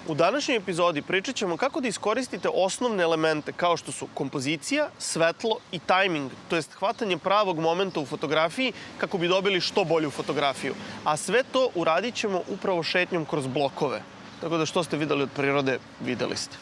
U današnjoj epizodi pričat ćemo kako da iskoristite osnovne elemente kao što su kompozicija, svetlo i tajming, to jest hvatanje pravog momenta u fotografiji kako bi dobili što bolju fotografiju. A sve to uradit ćemo upravo šetnjom kroz blokove. Tako da što ste videli od prirode, videli ste.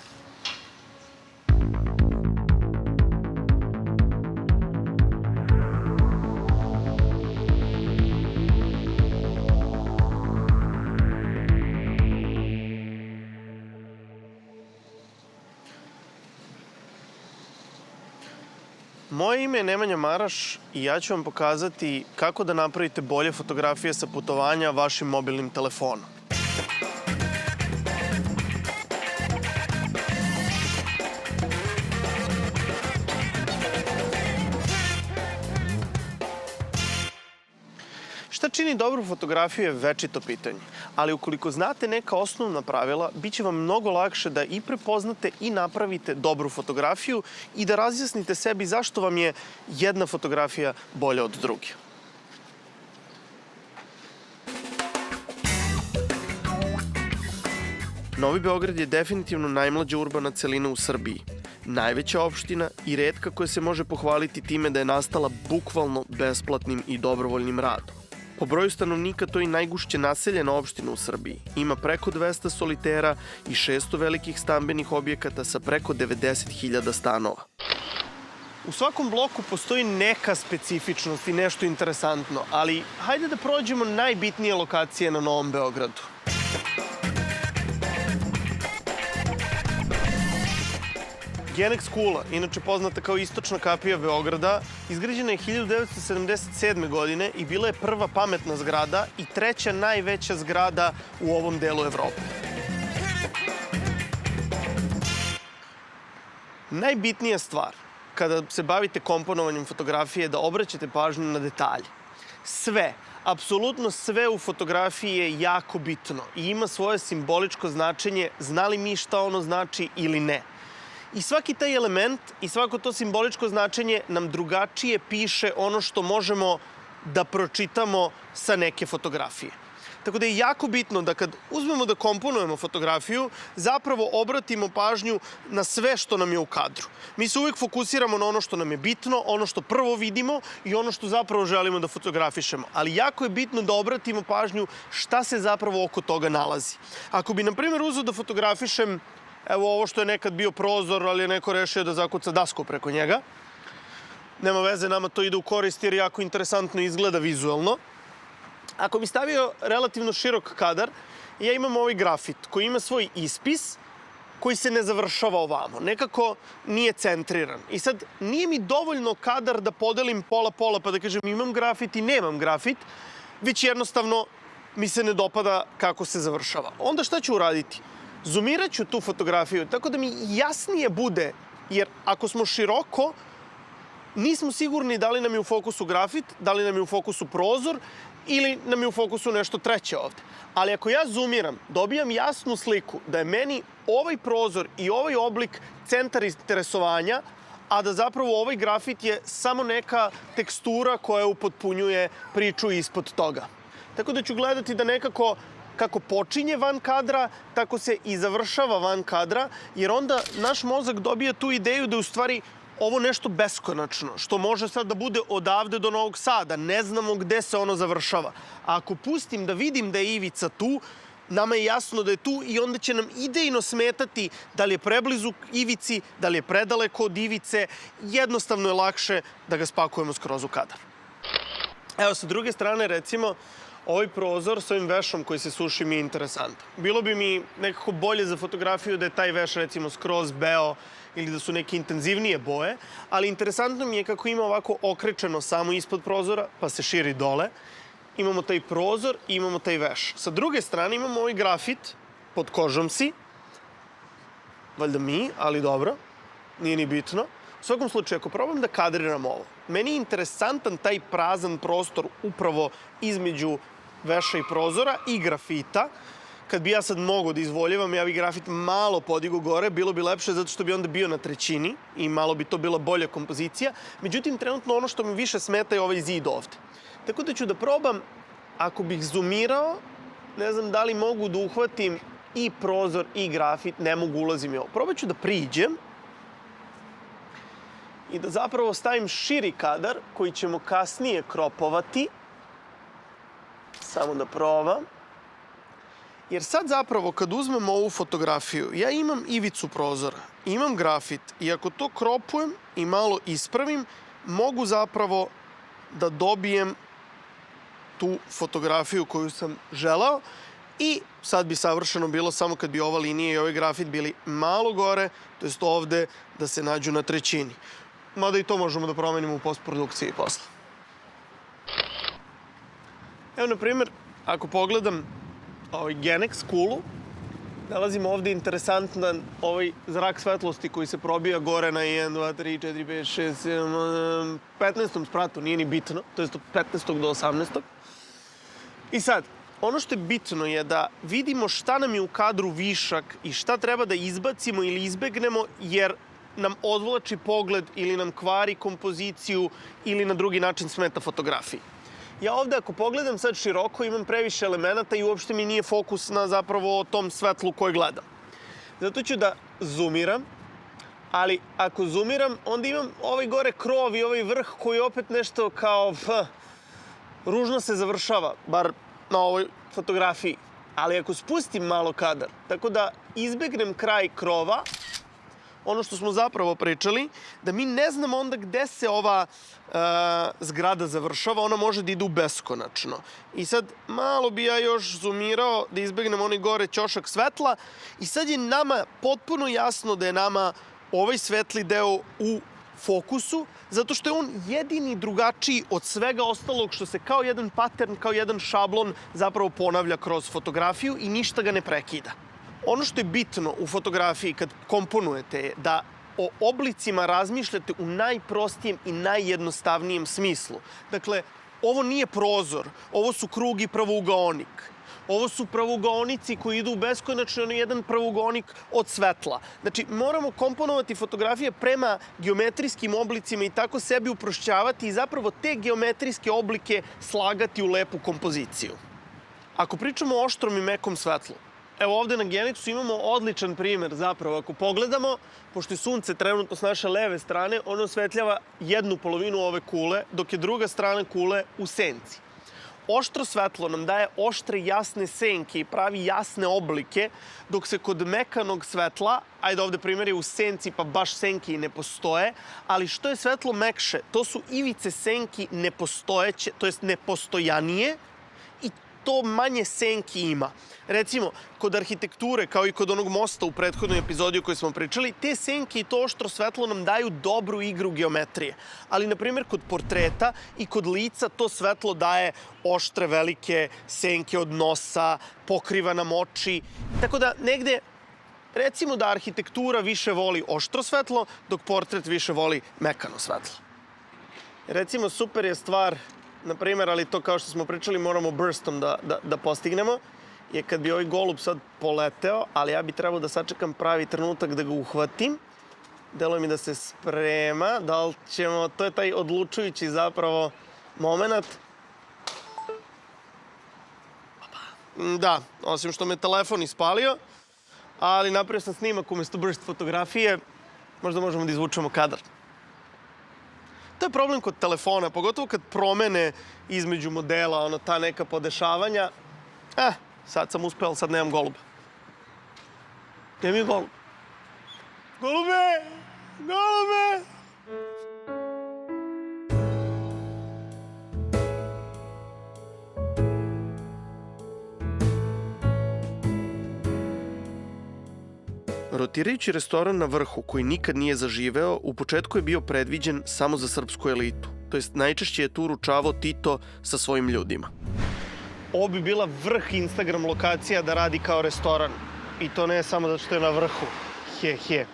Moje ime je Nemanja Maraš i ja ću vam pokazati kako da napravite bolje fotografije sa putovanja vašim mobilnim telefonom. Šta čini dobru fotografiju je večito pitanje, ali ukoliko znate neka osnovna pravila, bit će vam mnogo lakše da i prepoznate i napravite dobru fotografiju i da razjasnite sebi zašto vam je jedna fotografija bolja od druge. Novi Beograd je definitivno najmlađa urbana celina u Srbiji. Najveća opština i retka koja se može pohvaliti time da je nastala bukvalno besplatnim i dobrovoljnim radom. Po broju stanovnika to je najgušće naseljena opština u Srbiji. Ima preko 200 solitera i 600 velikih stambenih objekata sa preko 90.000 stanova. U svakom bloku postoji neka specifičnost i nešto interesantno, ali hajde da prođemo najbitnije lokacije na Novom Beogradu. Genex kula, inače poznata kao istočna kapija Beograda, izgrađena je 1977. godine i bila je prva pametna zgrada i treća najveća zgrada u ovom delu Evrope. Najbitnija stvar kada se bavite komponovanjem fotografije je da obraćate pažnju na detalje. Sve, apsolutno sve u fotografiji je jako bitno i ima svoje simboličko značenje, znali mi šta ono znači ili ne. I svaki taj element i svako to simboličko značenje nam drugačije piše ono što možemo da pročitamo sa neke fotografije. Tako da je jako bitno da kad uzmemo da komponujemo fotografiju, zapravo obratimo pažnju na sve što nam je u kadru. Mi se uvijek fokusiramo na ono što nam je bitno, ono što prvo vidimo i ono što zapravo želimo da fotografišemo. Ali jako je bitno da obratimo pažnju šta se zapravo oko toga nalazi. Ako bi, na primjer, uzeo da fotografišem evo ovo što je nekad bio prozor, ali je neko rešio da zakuca dasku preko njega. Nema veze, nama to ide u korist jer jako interesantno izgleda vizuelno. Ako mi stavio relativno širok kadar, ja imam ovaj grafit koji ima svoj ispis koji se ne završava ovamo. Nekako nije centriran. I sad nije mi dovoljno kadar da podelim pola-pola pa da kažem imam grafit i nemam grafit, već jednostavno mi se ne dopada kako se završava. Onda šta ću uraditi? Zoomirat ću tu fotografiju tako da mi jasnije bude, jer ako smo široko, nismo sigurni da li nam je u fokusu grafit, da li nam je u fokusu prozor ili nam je u fokusu nešto treće ovde. Ali ako ja zoomiram, dobijam jasnu sliku da je meni ovaj prozor i ovaj oblik centar interesovanja, a da zapravo ovaj grafit je samo neka tekstura koja upotpunjuje priču ispod toga. Tako da ću gledati da nekako kako počinje van kadra, tako se i završava van kadra, jer onda naš mozak dobija tu ideju da je u stvari ovo nešto beskonačno, što može sad da bude odavde do Novog Sada. Ne znamo gde se ono završava. A ako pustim da vidim da je ivica tu, nama je jasno da je tu i onda će nam idejno smetati da li je preblizu ivici, da li je predaleko od ivice. Jednostavno je lakše da ga spakujemo skroz u kadar. Evo, sa druge strane, recimo, ovaj prozor s ovim vešom koji se suši mi je interesantan. Bilo bi mi nekako bolje za fotografiju da je taj veš recimo skroz beo ili da su neke intenzivnije boje, ali interesantno mi je kako ima ovako okrečeno samo ispod prozora pa se širi dole. Imamo taj prozor i imamo taj veš. Sa druge strane imamo ovaj grafit pod kožom si. Valjda mi, ali dobro. Nije ni bitno. U svakom slučaju, ako probam da kadriram ovo, meni je interesantan taj prazan prostor upravo između veša i prozora i grafita. Kad bi ja sad mogao da izvoljevam, ja bi grafit malo podigo gore, bilo bi lepše zato što bi onda bio na trećini i malo bi to bila bolja kompozicija. Međutim, trenutno ono što mi više smeta je ovaj zid ovde. Tako da ću da probam, ako bih zoomirao, ne znam da li mogu da uhvatim i prozor i grafit, ne mogu ulazim i ovo. Probat ću da priđem i da zapravo stavim širi kadar koji ćemo kasnije kropovati. Samo da probam. Jer sad zapravo kad uzmem ovu fotografiju, ja imam ivicu prozora, imam grafit i ako to kropujem i malo ispravim, mogu zapravo da dobijem tu fotografiju koju sam želeo i sad bi savršeno bilo samo kad bi ova linija i ovaj grafit bili malo gore, to jest ovde da se nađu na trećini. Mada i to možemo da promenimo u postprodukciji posle. Evo, na primjer, ako pogledam ovaj Genex kulu, nalazimo ovde interesantan ovaj zrak svetlosti koji se probija gore na 1, 2, 3, 4, 5, 6, 7, 15. spratu, nije ni bitno, to je od 15. do 18. I sad, ono što je bitno je da vidimo šta nam je u kadru višak i šta treba da izbacimo ili izbegnemo, jer nam odvlači pogled ili nam kvari kompoziciju ili na drugi način smeta fotografiji. Ja ovde ako pogledam sad široko imam previše elemenata i uopšte mi nije fokus na zapravo tom svetlu koje gledam. Zato ću da zoomiram, ali ako zoomiram onda imam ovaj gore krov i ovaj vrh koji opet nešto kao ružno se završava, bar na ovoj fotografiji. Ali ako spustim malo kadar, tako da izbegnem kraj krova, ono što smo zapravo pričali, da mi ne znamo onda gde se ova zgrada završava, ona može da ide u beskonačno. I sad malo bi ja još zoomirao da izbegnem onaj gore ćošak svetla i sad je nama potpuno jasno da je nama ovaj svetli deo u fokusu, zato što je on jedini drugačiji od svega ostalog što se kao jedan patern, kao jedan šablon zapravo ponavlja kroz fotografiju i ništa ga ne prekida. Ono što je bitno u fotografiji kad komponujete je da o oblicima razmišljate u najprostijem i najjednostavnijem smislu. Dakle, ovo nije prozor, ovo su krug i pravougaonik. Ovo su pravougaonici koji idu u beskonačno, ono jedan pravougaonik od svetla. Znači, moramo komponovati fotografije prema geometrijskim oblicima i tako sebi uprošćavati i zapravo te geometrijske oblike slagati u lepu kompoziciju. Ako pričamo o oštrom i mekom svetlu, evo ovde na Genexu imamo odličan primer zapravo. Ako pogledamo, pošto je sunce trenutno s naše leve strane, ono osvetljava jednu polovinu ove kule, dok je druga strana kule u senci. Oštro svetlo nam daje oštre jasne senke i pravi jasne oblike, dok se kod mekanog svetla, ajde ovde primjer je u senci pa baš senke i ne postoje, ali što je svetlo mekše, to su ivice senki nepostojeće, to jest nepostojanije, i to manje senki ima. Recimo, kod arhitekture, kao i kod onog mosta u prethodnoj epizodi o kojoj smo pričali, te senke i to oštro svetlo nam daju dobru igru geometrije. Ali, na primjer, kod portreta i kod lica to svetlo daje oštre, velike senke od nosa, pokriva nam oči. Tako da, negde, recimo da arhitektura više voli oštro svetlo, dok portret više voli mekano svetlo. Recimo, super je stvar, na primjer, ali to kao što smo pričali, moramo burstom da postignemo, je kad bi ovaj golub sad poleteo, ali ja bi trebao da sačekam pravi trenutak da ga uhvatim. Deluje mi da se sprema, da li ćemo, to je taj odlučujući zapravo moment. Da, osim što me telefon ispalio, ali napravio sam snimak umjesto burst fotografije, možda možemo da izvučemo kadar. To je problem kod telefona, pogotovo kad promene između modela, ono, ta neka podešavanja. Sad sam uspeo, ali sad nemam goluba. Gde mi je golub? Golube! Golube! Rotirajući restoran na vrhu, koji nikad nije zaživeo, u početku je bio predviđen samo za srpsku elitu. To jest, najčešće je tu ručavao Tito sa svojim ljudima. Ovo bi bila vrh Instagram lokacija da radi kao restoran. I to ne samo zato što je na vrhu. He.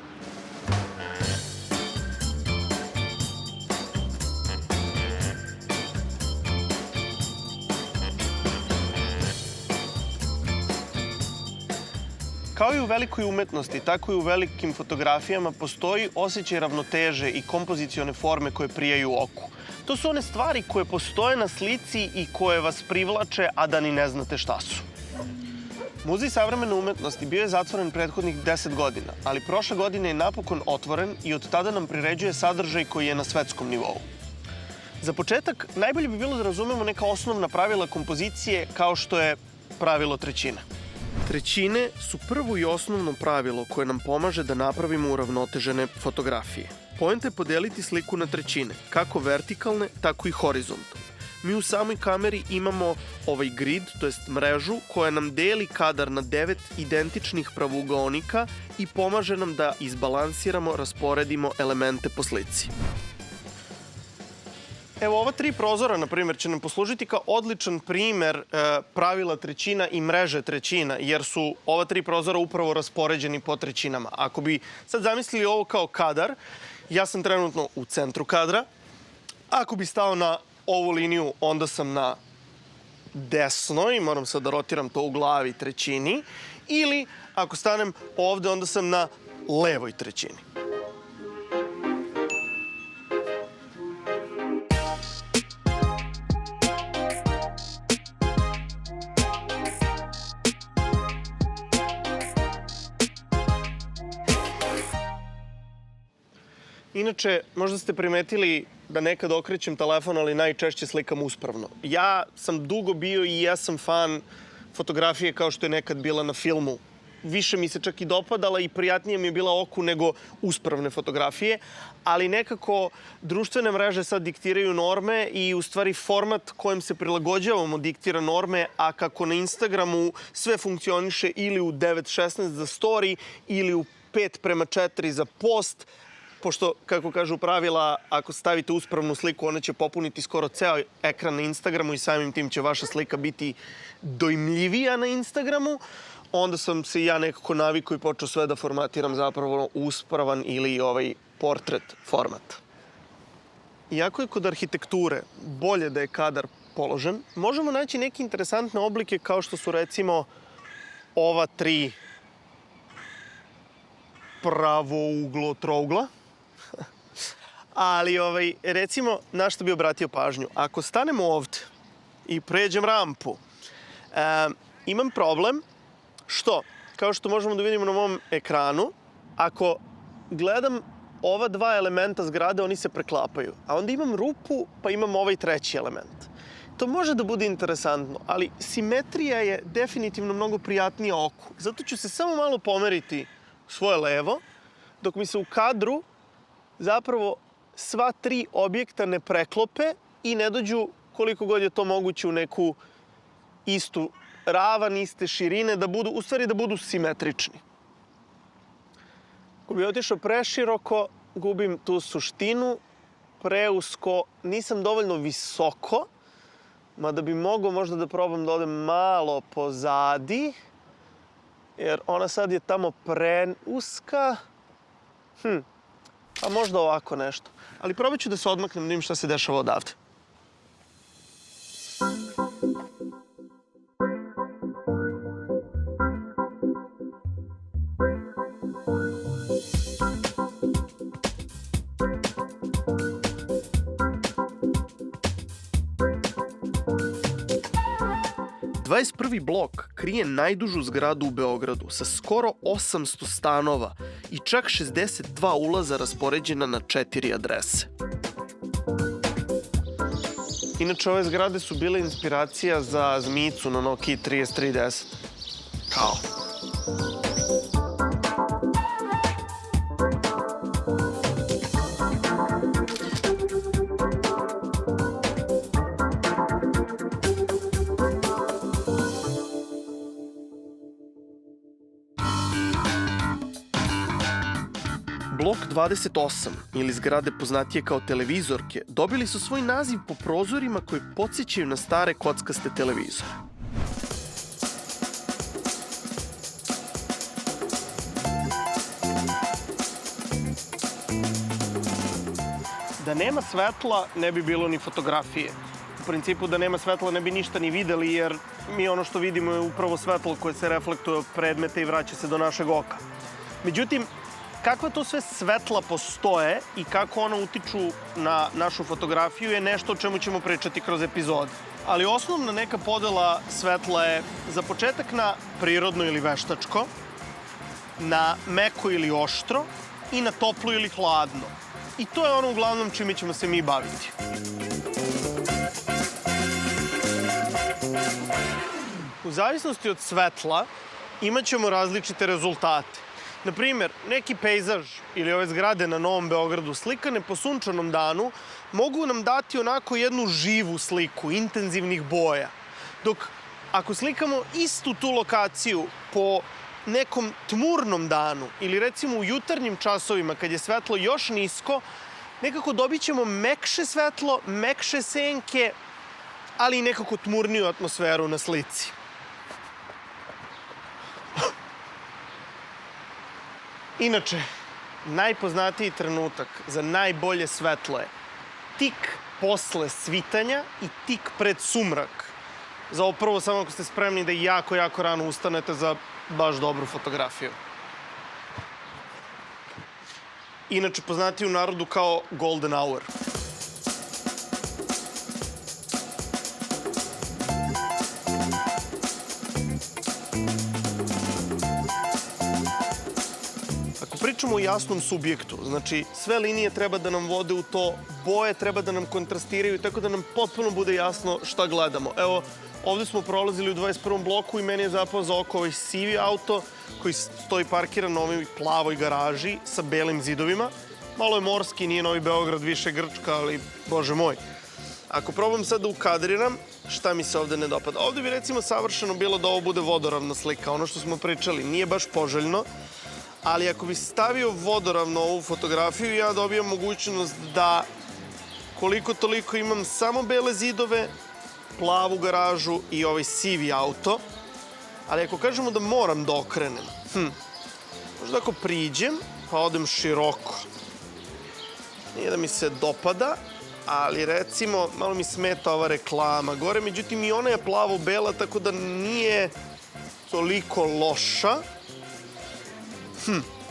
Kao i u velikoj umetnosti, tako i u velikim fotografijama postoji osjećaj ravnoteže i kompozicione forme koje prijaju oku. To su one stvari koje postoje na slici i koje vas privlače, a da ni ne znate šta su. Muzej savremene umetnosti bio je zatvoren prethodnih 10 godina, ali prošle godine je napokon otvoren i od tada nam priređuje sadržaj koji je na svetskom nivou. Za početak, najbolje bi bilo da razumemo neka osnovna pravila kompozicije kao što je pravilo trećine. Trećine su prvo i osnovno pravilo koje nam pomaže da napravimo uravnotežene fotografije. Poenta je podeliti sliku na trećine, kako vertikalne, tako i horizontalne. Mi u samoj kameri imamo ovaj grid, to jest mrežu, koja nam deli kadar na 9 identičnih pravougaonika i pomaže nam da izbalansiramo, rasporedimo elemente po slici. Evo, ova 3 prozora, na primjer, će nam poslužiti kao odličan primer pravila trećina i mreže trećina, jer su ova 3 prozora upravo raspoređeni po trećinama. Ako bi sad zamislili ovo kao kadar, ja sam trenutno u centru kadra. Ako bi stao na ovu liniju, onda sam na desnoj, moram sad da rotiram to u glavi trećini, ili ako stanem ovde, onda sam na levoj trećini. Inače, možda ste primetili da nekad okrećem telefon, ali najčešće slikam uspravno. Ja sam dugo bio i jesam fan fotografije kao što je nekad bila na filmu. Više mi se čak i dopadala i prijatnije mi je bila oku nego uspravne fotografije, ali nekako društvene mreže sad diktiraju norme i u stvari format kojem se prilagođavamo diktira norme, a kako na Instagramu sve funkcioniše ili u 9:16 za story ili u 5:4 za post, pošto, kako kažu pravila, ako stavite uspravnu sliku, ona će popuniti skoro ceo ekran na Instagramu i samim tim će vaša slika biti dojmljivija na Instagramu, onda sam se ja nekako navikao i počeo sve da formatiram zapravo uspravan ili ovaj portret format. Iako je kod arhitekture bolje da je kadar položen, možemo naći neke interesantne oblike kao što su recimo ova 3 pravouglo trougla. Ali, recimo, na što bi obratio pažnju. Ako stanemo ovde i pređem rampu, imam problem što, kao što možemo da vidimo na mom ekranu, ako gledam ova 2 elementa zgrade, oni se preklapaju. A onda imam rupu, pa imam ovaj 3. element. To može da bude interesantno, ali simetrija je definitivno mnogo prijatnija oku. Zato ću se samo malo pomeriti svoje levo, dok mi se u kadru zapravo sva 3 objekta ne preklope i ne dođu, koliko god je to moguće, u neku istu ravan, iste širine, da budu simetrični. Ako bi otišao preširoko, gubim tu suštinu, preusko, nisam dovoljno visoko, mada bi mogao možda da probam da odem malo pozadi, jer ona sad je tamo preuska. Pa možda ovako nešto. Ali probat ću da se odmaknem, da vidim šta se dešava odavde. Prvi blok krije najdužu zgradu u Beogradu sa skoro 800 stanova i čak 62 ulaza raspoređena na 4 adrese. Inače, ove zgrade su bile inspiracija za zmijicu na Nokia 3310. Kao. Blok 28, ili zgrade poznatije kao televizorke, dobili su svoj naziv po prozorima koji podsjećaju na stare kockaste televizore. Da nema svetla, ne bi bilo ni fotografije. U principu, da nema svetla, ne bi ništa ni videli, jer mi ono što vidimo je upravo svetlo koje se reflektuje od predmeta i vraća se do našeg oka. Međutim, kakva to sve svetla postoje i kako ona utiču na našu fotografiju je nešto o čemu ćemo pričati kroz epizode. ali osnovna neka podela svetla je za početak na prirodno ili veštačko, na meko ili oštro i na toplo ili hladno. I to je ono uglavnom čime ćemo se mi baviti. U zavisnosti od svetla imat ćemo različite rezultate. Naprimer, neki pejzaž ili ove zgrade na Novom Beogradu slikane po sunčanom danu mogu nam dati onako jednu živu sliku, intenzivnih boja. Dok ako slikamo istu tu lokaciju po nekom tmurnom danu ili recimo u jutarnjim časovima kad je svetlo još nisko, nekako dobit ćemo mekše svetlo, mekše senke, ali i nekako tmurniju atmosferu na slici. Inače, najpoznatiji trenutak za najbolje svetlo je tik posle svitanja i tik pred sumrak. Za ovo prvo samo ako ste spremni da jako, jako rano ustanete za baš dobru fotografiju. Inače, poznatiji u narodu kao golden hour. Pričamo o jasnom subjektu, znači sve linije treba da nam vode u to, boje treba da nam kontrastiraju, tako da nam potpuno bude jasno šta gledamo. Evo, ovde smo prolazili u 21. bloku i meni je zapao za oko ovaj sivi auto koji stoji parkiran na ovoj plavoj garaži sa belim zidovima. Malo je morski, nije Novi Beograd, više Grčka, ali bože moj. Ako probam sad da ukadriram, šta mi se ovde ne dopada? Ovde bi recimo savršeno bilo da ovo bude vodoravna slika, ono što smo pričali, nije baš poželjno. Ali ako bi stavio vodoravno ovu fotografiju, ja dobijam mogućnost da koliko toliko imam samo bele zidove, plavu garažu i ovaj sivi auto. Ali ako kažemo da moram da okrenem, možda ako priđem, pa odem široko. Nije da mi se dopada, ali recimo malo mi smeta ova reklama gore, međutim i ona je plavo-bela, tako da nije toliko loša.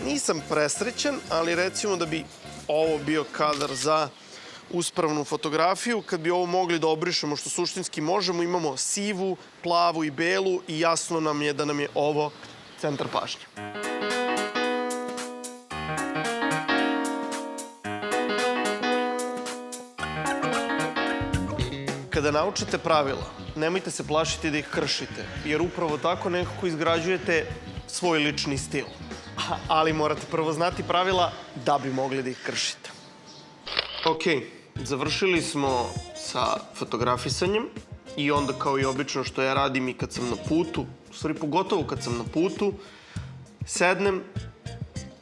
Nisam presrećan, ali recimo da bi ovo bio kadar za uspravnu fotografiju. Kad bi ovo mogli da obrišemo, što suštinski možemo, imamo sivu, plavu i belu i jasno nam je da nam je ovo centar pažnje. Kada naučite pravila, nemojte se plašiti da ih kršite, jer upravo tako nekako izgrađujete svoj lični stil. Ali morate prvo znati pravila da bi mogli da ih kršite. Ok, završili smo sa fotografisanjem i onda kao i obično što ja radim i kad sam na putu, u stvari pogotovo kad sam na putu, sednem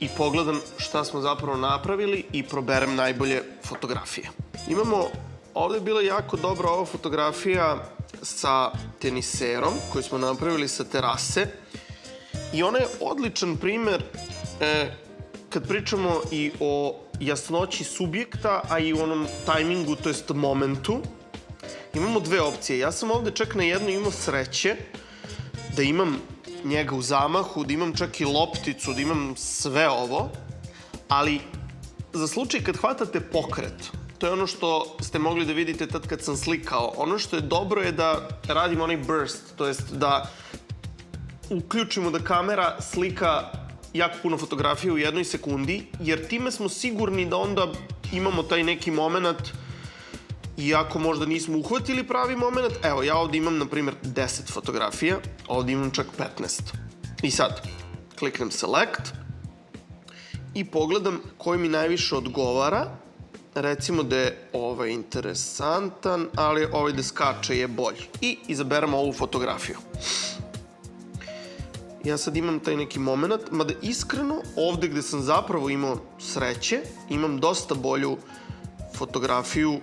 i pogledam šta smo zapravo napravili i proberem najbolje fotografije. Ovde je bila jako dobra ova fotografija sa teniserom koju smo napravili sa terase. I ona je odličan primer kad pričamo i o jasnoći subjekta, a i o onom tajmingu, to jest momentu. Imamo dve opcije. Ja sam ovde čak na jednu imao sreće da imam njega u zamahu, da imam čak i lopticu, da imam sve ovo, ali za slučaj kad hvatate pokret, to je ono što ste mogli da vidite tad kad sam slikao. Ono što je dobro je da radim onaj burst, to jest da uključimo da kamera slika jako puno fotografije u jednoj sekundi, jer time smo sigurni da onda imamo taj neki moment, iako možda nismo uhvatili pravi moment. Evo, ja ovde imam, na primjer, 10 fotografija, ovde imam čak 15. I sad, kliknem select i pogledam koji mi najviše odgovara. Recimo da je ovaj interesantan, ali ovaj da skače je bolji. I izaberemo ovu fotografiju. Ja sad imam taj neki moment, mada iskreno, ovde gde sam zapravo imao sreće, imam dosta bolju fotografiju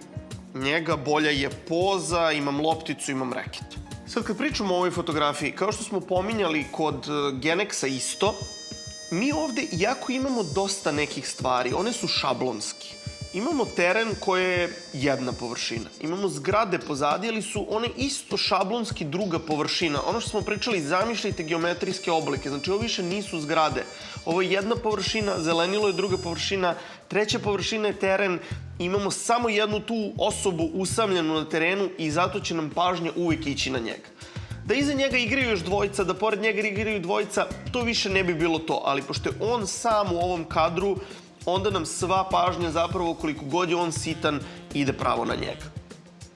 njega, bolja je poza, imam lopticu, imam reket. Sad kad pričamo o ovoj fotografiji, kao što smo pominjali kod Genexa isto, mi ovde, iako imamo dosta nekih stvari, one su šablonski. Imamo teren koji je jedna površina. Imamo zgrade pozadi, ali su one isto šablonski druga površina. Ono što smo pričali, zamišljajte geometrijske oblike. Znači, ovo više nisu zgrade. Ovo je jedna površina, zelenilo je druga površina, treća površina je teren. Imamo samo jednu tu osobu usamljenu na terenu i zato će nam pažnja uvijek ići na njega. Da iza njega igraju još dvojica, da pored njega igraju dvojica, to više ne bi bilo to. Ali pošto je on sam u ovom kadru, onda nam sva pažnja zapravo, koliko god je on sitan, ide pravo na njega.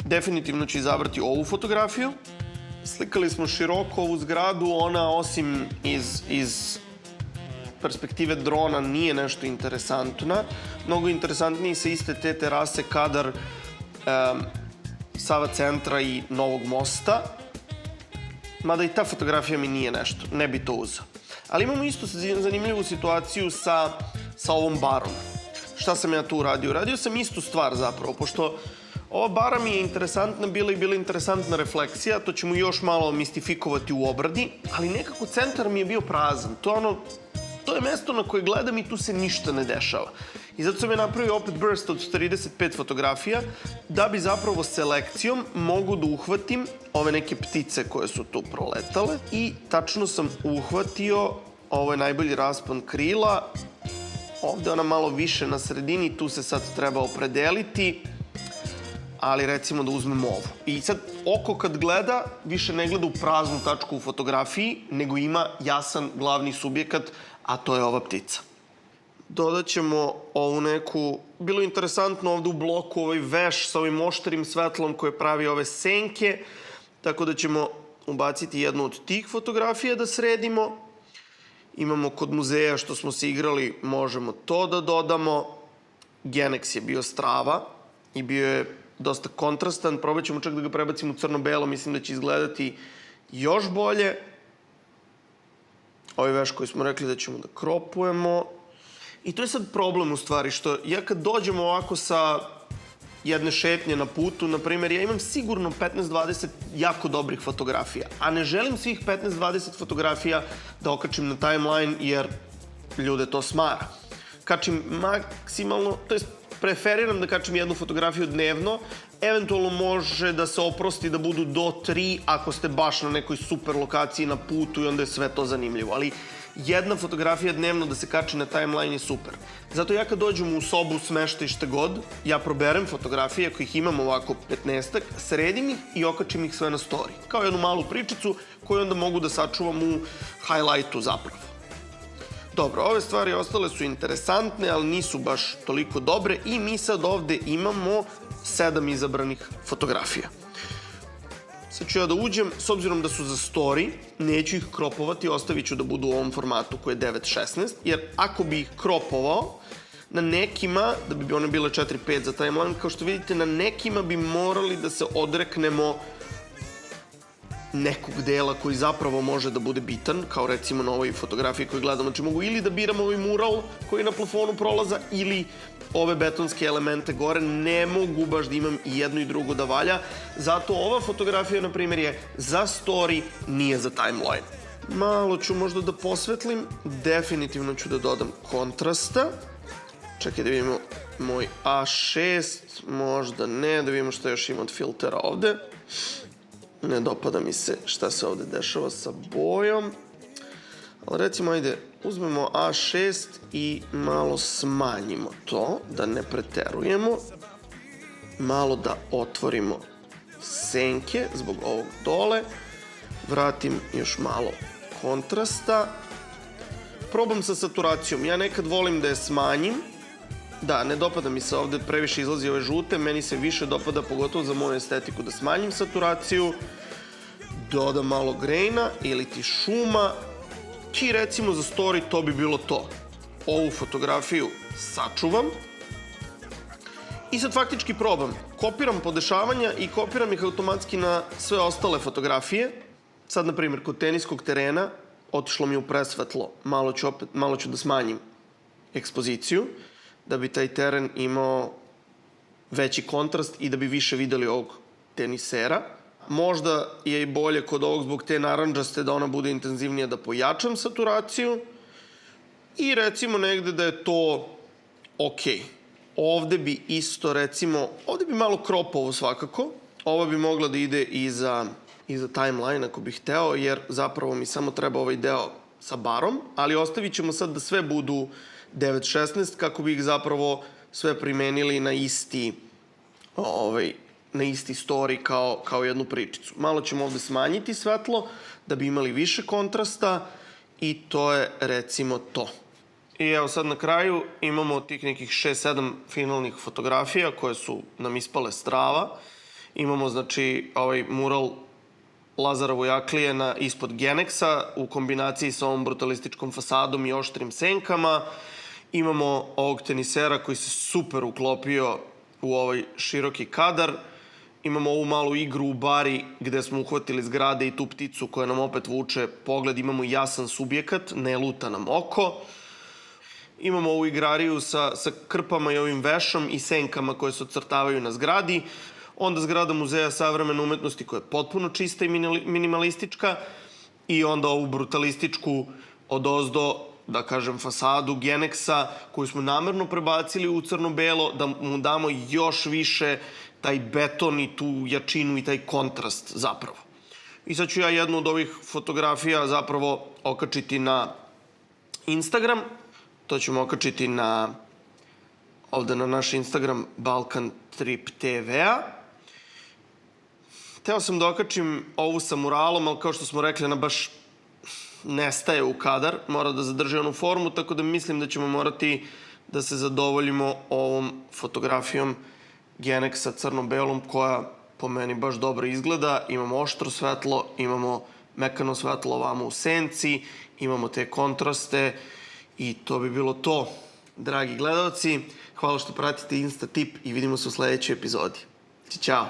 Definitivno ću izabrati ovu fotografiju. Slikali smo široko ovu zgradu, ona osim iz perspektive drona nije nešto interesantna. Mnogo interesantniji sa iste te terase kadar Sava centra i Novog mosta. Mada i ta fotografija mi nije nešto, ne bi to uzeo. Ali imamo isto zanimljivu situaciju sa ovom barom. Šta sam ja tu uradio? Uradio sam istu stvar zapravo, pošto ova bara mi je interesantna bila i bila interesantna refleksija, to ćemo još malo mistifikovati u obradi, ali nekako centar mi je bio prazan. To je mesto na koje gledam i tu se ništa ne dešava. I zato sam je napravio opet burst od 35 fotografija, da bi zapravo selekcijom mogu da uhvatim ove neke ptice koje su tu proletale i tačno sam uhvatio, ovo je najbolji raspon krila, ovde ona malo više na sredini, tu se sad treba opredeliti, ali recimo da uzmem ovu. I sad oko kad gleda, više ne gleda u praznu tačku u fotografiji, nego ima jasan glavni subjekat, a to je ova ptica. Dodat ćemo ovu neku, bilo je interesantno ovde u bloku ovaj veš sa ovim oštrim svetlom koje pravi ove senke, tako da ćemo ubaciti jednu od tih fotografija da sredimo. Imamo kod muzeja što smo se igrali, možemo to da dodamo. Genex je bio strava i bio je dosta kontrastan. Probat ćemo čak da ga prebacimo u crno-belo, mislim da će izgledati još bolje. Ovaj veš koji smo rekli da ćemo da kropujemo. I to je sad problem u stvari, što ja kad dođem ovako sa jedne šetnje na putu, na primjer, ja imam sigurno 15-20 jako dobrih fotografija, a ne želim svih 15-20 fotografija da okačim na timeline jer ljude to smara. Kačim maksimalno, to jest preferiram da kačim jednu fotografiju dnevno, eventualno može da se oprosti da budu do 3 ako ste baš na nekoj super lokaciji na putu i onda je sve to zanimljivo, ali jedna fotografija dnevno da se kači na timeline je super. Zato ja kad dođem u sobu, smeštaj šta god, ja proberem fotografije, ako ih imam ovako 15-ak, sredim ih i okačim ih sve na story. Kao jednu malu pričicu koju onda mogu da sačuvam u highlightu zapravo. Dobro, ove stvari ostale su interesantne, ali nisu baš toliko dobre i mi sad ovde imamo 7 izabranih fotografija. Sad ću ja da uđem, s obzirom da su za story, neću ih kropovati, ostavit ću da budu u ovom formatu koji je 9:16, jer ako bi ih kropovao, na nekima, da bi one bile 4:5 za timeline, kao što vidite, na nekima bi morali da se odreknemo nekog dela koji zapravo može da bude bitan, kao recimo na ovoj fotografiji koju gledamo. Znači mogu ili da biram ovaj mural koji je na plafonu prolaza ili ove betonske elemente gore, ne mogu baš da imam i jedno i drugo da valja. Zato ova fotografija, na primjer, je za story, nije za timeline. Malo ću možda da posvetlim, definitivno ću da dodam kontrasta. Čekaj da vidimo moj A6, možda ne, da vidimo šta još ima od filtera ovde. Ne dopada mi se šta se ovde dešava sa bojom. Ali recimo, ajde, uzmemo A6 i malo smanjimo to, da ne preterujemo. Malo da otvorimo senke zbog ovog dole. Vratim još malo kontrasta. Probam sa saturacijom. Ja nekad volim da je smanjim. Da, ne dopada mi se ovde, previše izlazi ove žute. Meni se više dopada, pogotovo za moju estetiku, da smanjim saturaciju. Dodam malo grejna ili ti šuma. I recimo za story to bi bilo to. Ovu fotografiju sačuvam. I sad faktički probam. Kopiram podešavanja i kopiram ih automatski na sve ostale fotografije. Sad, na primjer, kod teniskog terena otišlo mi u presvetlo. Malo ću da smanjim ekspoziciju, da bi taj teren imao veći kontrast i da bi više videli ovog tenisera. Možda je i bolje kod ovog zbog te narandžaste da ona bude intenzivnija, da pojačam saturaciju i recimo negde da je to okej. ovde bi isto, recimo, ovde bi malo kropovo svakako. Ovo bi mogla da ide i za timeline ako bih hteo, jer zapravo mi samo treba ovaj deo sa barom, ali ostavit ćemo sad da sve budu 9:16 kako bi ih zapravo sve primenili na isti story kao jednu pričicu. Malo ćemo ovde smanjiti svetlo da bi imali više kontrasta i to je recimo to. I evo sad na kraju imamo tih nekih 6-7 finalnih fotografija koje su nam ispale strava. Imamo znači ovaj mural Lazara Vojaklije ispod Genexa u kombinaciji sa ovom brutalističkom fasadom i oštrim senkama. Imamo ovog tenisera koji se super uklopio u ovaj široki kadar. Imamo ovu malu igru u bari gde smo uhvatili zgrade i tu pticu koja nam opet vuče pogled. Imamo jasan subjekat, ne luta nam oko. Imamo ovu igrariju sa krpama i ovim vešom i senkama koje se ocrtavaju na zgradi. Onda zgrada Muzeja savremene umetnosti koja je potpuno čista i minimalistička. I onda ovu brutalističku odozdo, da kažem, fasadu Genexa koju smo namerno prebacili u crno-belo da mu damo još više taj beton i tu jačinu i taj kontrast zapravo. I sad ću ja jednu od ovih fotografija zapravo okačiti na Instagram. To ćemo okačiti ovde na naš Instagram Balkan Trip TV-a. Hteo sam da okačim ovu sa muralom, ali kao što smo rekli, ona baš nestaje u kadar. Mora da zadrži onu formu, tako da mislim da ćemo morati da se zadovoljimo ovom fotografijom Genexa crno-belom koja po meni baš dobro izgleda. Imamo oštro svetlo, imamo mekano svetlo ovamo u senci, imamo te kontraste i to bi bilo to, dragi gledalci. Hvala što pratite Insta Tip i vidimo se u sledećoj epizodi. Ćao!